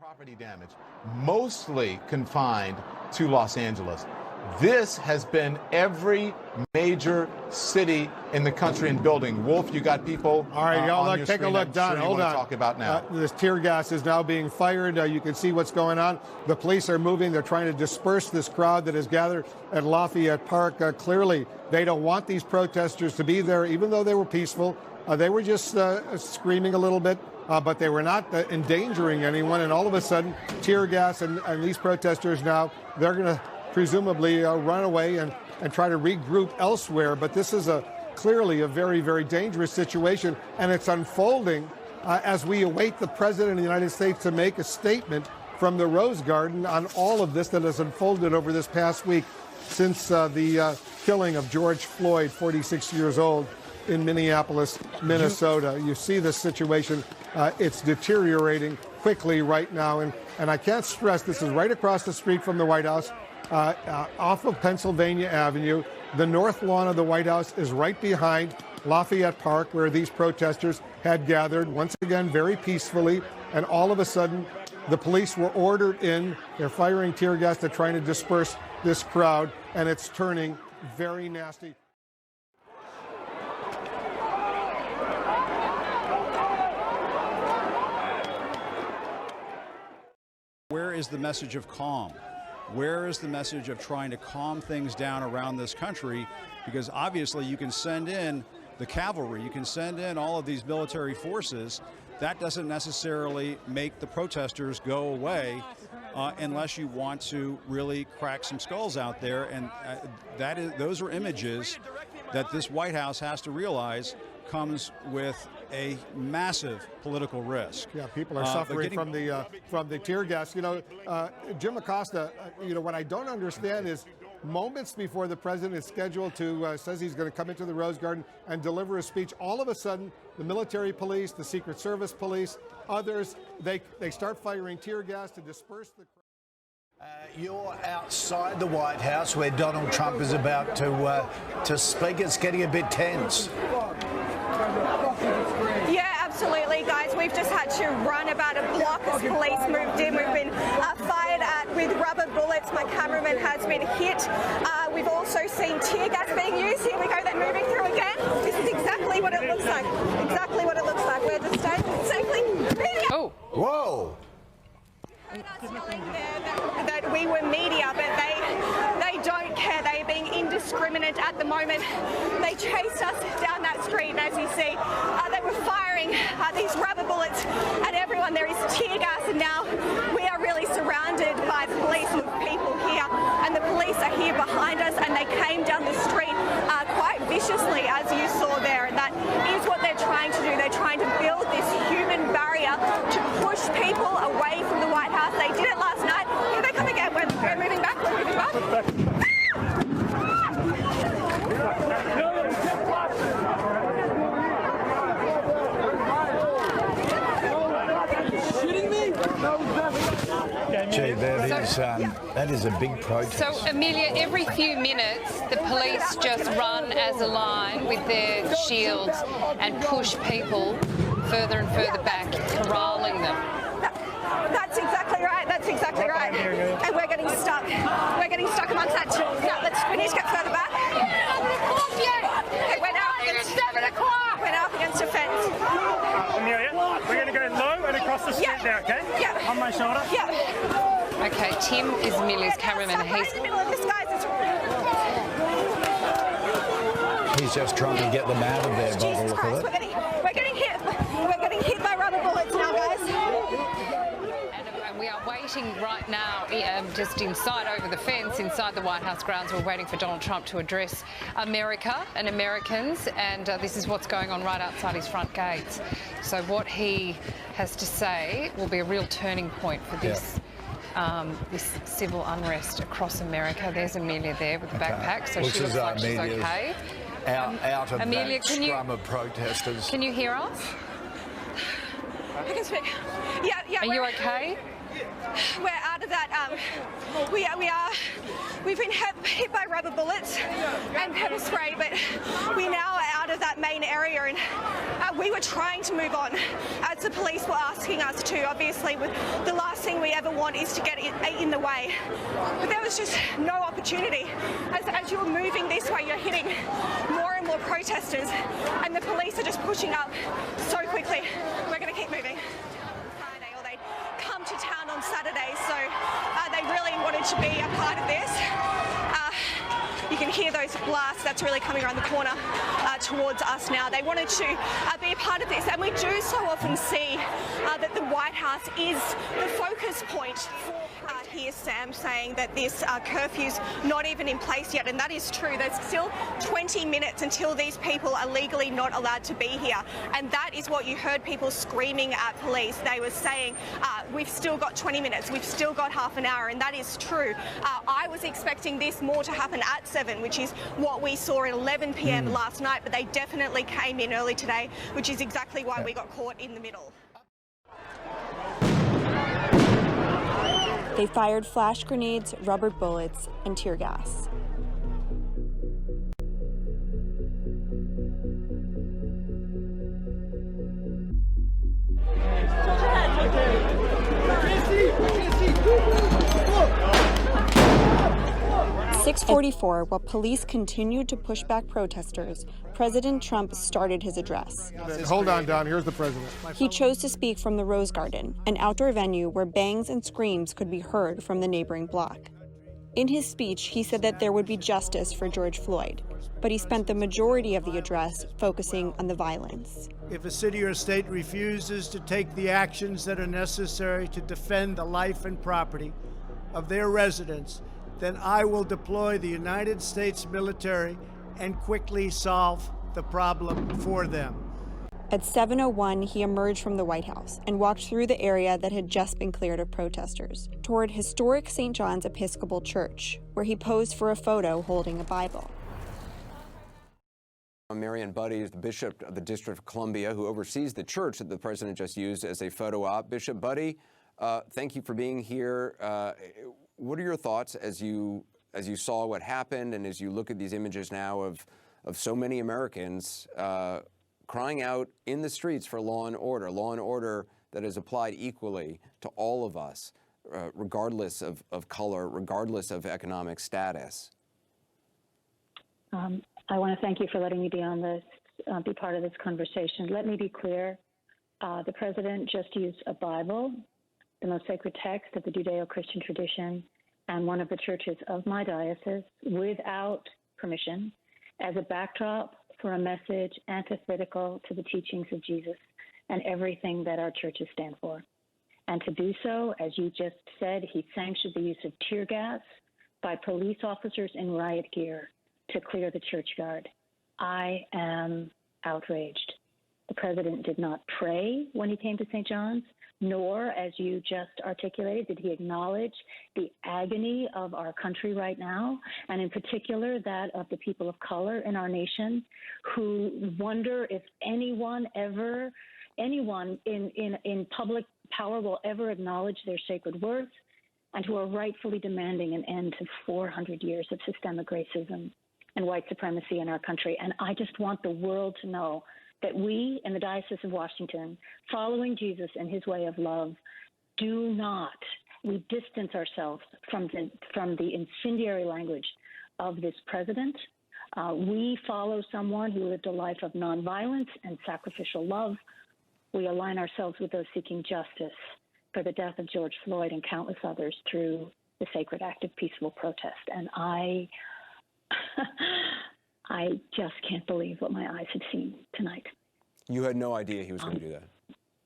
Property damage, mostly confined to Los Angeles. This has been every major city in the country and building. Wolf, you got people. All right, y'all, on your take a screen look, Don. sure Hold on. Talk about now. This tear gas is now being fired. You can see what's going on. The police are moving. They're trying to disperse this crowd that has gathered at Lafayette Park. Clearly, they don't want these protesters to be there, even though they were peaceful. They were just screaming a little bit, but they were not endangering anyone. And all of a sudden, tear gas and these protesters now, they're going to presumably run away and try to regroup elsewhere. But this is clearly a very, very dangerous situation, and it's unfolding as we await the President of the United States to make a statement from the Rose Garden on all of this that has unfolded over this past week since the killing of George Floyd, 46 years old, in Minneapolis, Minnesota. You see this situation. It's deteriorating quickly right now, and I can't stress, this is right across the street from the White House, off of Pennsylvania Avenue. The north lawn of the White House is right behind Lafayette Park, where these protesters had gathered, once again, very peacefully, and all of a sudden, the police were ordered in. They're firing tear gas. They're trying to disperse this crowd, and it's turning very nasty. Where is the message of calm? Where is the message of trying to calm things down around this country? Because obviously you can send in the cavalry, you can send in all of these military forces. That doesn't necessarily make the protesters go away unless you want to really crack some skulls out there. And those are images that this White House has to realize comes with a massive political risk. Yeah, people are suffering from the tear gas. You know, Jim Acosta, you know, what I don't understand is moments before the president is scheduled to, says he's going to come into the Rose Garden and deliver a speech, all of a sudden, the military police, the Secret Service police, others, they start firing tear gas to disperse the crowd. You're outside the White House where Donald Trump is about to speak. It's getting a bit tense. Yeah, absolutely, guys. We've just had to run about a block as police moved in. We've been fired at with rubber bullets. My cameraman has been hit. We've also seen tear gas being used. Here we go. They're moving through again. This is exactly what it looks like. Exactly what it looks like. We're just staying safely. Oh. Whoa. Telling that we were media, but they don't care. They're being indiscriminate at the moment. They chased us down that street, and as you see, they were firing these rubber bullets at everyone. There is tear gas, and now we are really surrounded by police and people here, and the police are here behind us, and they came down the street quite viciously, as you saw there, and that is what they're trying to do. They're trying to build this human barrier to push people away from the White House. They did it last night. Here they come again. We're moving back. We're moving back. Gee, that is a big protest. So, Amelia, every few minutes, the police just run as a line with their shields and push people further and further back, corralling them. That's exactly right. That's exactly right. And we're getting stuck. We're getting stuck amongst that. Now, we need to get further back. Okay, we're now against 7 o'clock. We're now up against a fence. Amelia, we're going to go low and across the street there, okay? Yeah. On my shoulder. Yeah. Okay, Tim is Amelia's cameraman. He's in the middle of this, guys. He's just trying to get them out of there by the look of it. We're getting hit. We're getting hit by rubber bullets now, guys. And we are waiting right now, just inside over the fence, inside the White House grounds. We're waiting for Donald Trump to address America and Americans, and this is what's going on right outside his front gates. So what he has to say will be a real turning point for this. This civil unrest across America. There's Amelia there with the backpack, so she looks like she's okay. Out of Amelia, that scrum of protesters. Can you hear us? I can speak. Yeah. Are you okay? we're out of that. We've been hit by rubber bullets and pepper spray, but we now are out of that main area, and we were trying to move on as the police were asking us to. Obviously, the last thing we ever want is to get in the way. But there was just no opportunity. As you're moving this way, you're hitting more and more protesters, and the police are just pushing up so quickly. We're going to keep moving. Friday, or they'd come to town on Saturday, so they really wanted to be a part of this. You can hear those blasts that's really coming around the corner towards us now. They wanted to be a part of this, and we do so often see that the White House is the focus point for here's Sam saying that this curfew's not even in place yet, and that is true. There's still 20 minutes until these people are legally not allowed to be here, and that is what you heard people screaming at police. They were saying, we've still got 20 minutes, we've still got half an hour, and that is true. I was expecting this more to happen at 7, which is what we saw at 11 p.m. last night, but they definitely came in early today, which is exactly why we got caught in the middle. They fired flash grenades, rubber bullets, and tear gas. At 6:44, while police continued to push back protesters, President Trump started his address. Hold on, Don. Here's the president. He chose to speak from the Rose Garden, an outdoor venue where bangs and screams could be heard from the neighboring block. In his speech, he said that there would be justice for George Floyd, but he spent the majority of the address focusing on the violence. If a city or state refuses to take the actions that are necessary to defend the life and property of their residents, then I will deploy the United States military and quickly solve the problem for them. At 7:01, he emerged from the White House and walked through the area that had just been cleared of protesters toward historic St. John's Episcopal Church, where he posed for a photo holding a Bible. Marianne Budde is the Bishop of the District of Columbia, who oversees the church that the president just used as a photo op. Bishop Budde, thank you for being here. What are your thoughts as you saw what happened and as you look at these images now of so many Americans crying out in the streets for law and order that is applied equally to all of us, regardless of color, regardless of economic status? I want to thank you for letting me be on this, be part of this conversation. Let me be clear. The president just used a Bible, the most sacred text of the Judeo-Christian tradition, and one of the churches of my diocese, without permission, as a backdrop for a message antithetical to the teachings of Jesus and everything that our churches stand for. And to do so, as you just said, he sanctioned the use of tear gas by police officers in riot gear to clear the churchyard. I am outraged. The president did not pray when he came to St. John's, nor, as you just articulated, did he acknowledge the agony of our country right now, and in particular that of the people of color in our nation, who wonder if anyone in public power will ever acknowledge their sacred worth, and who are rightfully demanding an end to 400 years of systemic racism and white supremacy in our country. And I just want the world to know that we in the Diocese of Washington, following Jesus and his way of love, we distance ourselves from the incendiary language of this president. We follow someone who lived a life of nonviolence and sacrificial love. We align ourselves with those seeking justice for the death of George Floyd and countless others through the sacred act of peaceful protest. And I just can't believe what my eyes have seen tonight. You had no idea he was going to do that?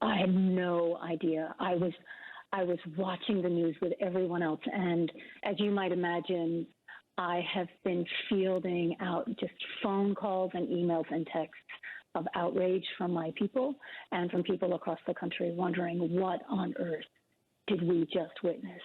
I had no idea. I was watching the news with everyone else, and as you might imagine, I have been fielding out just phone calls and emails and texts of outrage from my people and from people across the country wondering what on earth did we just witness.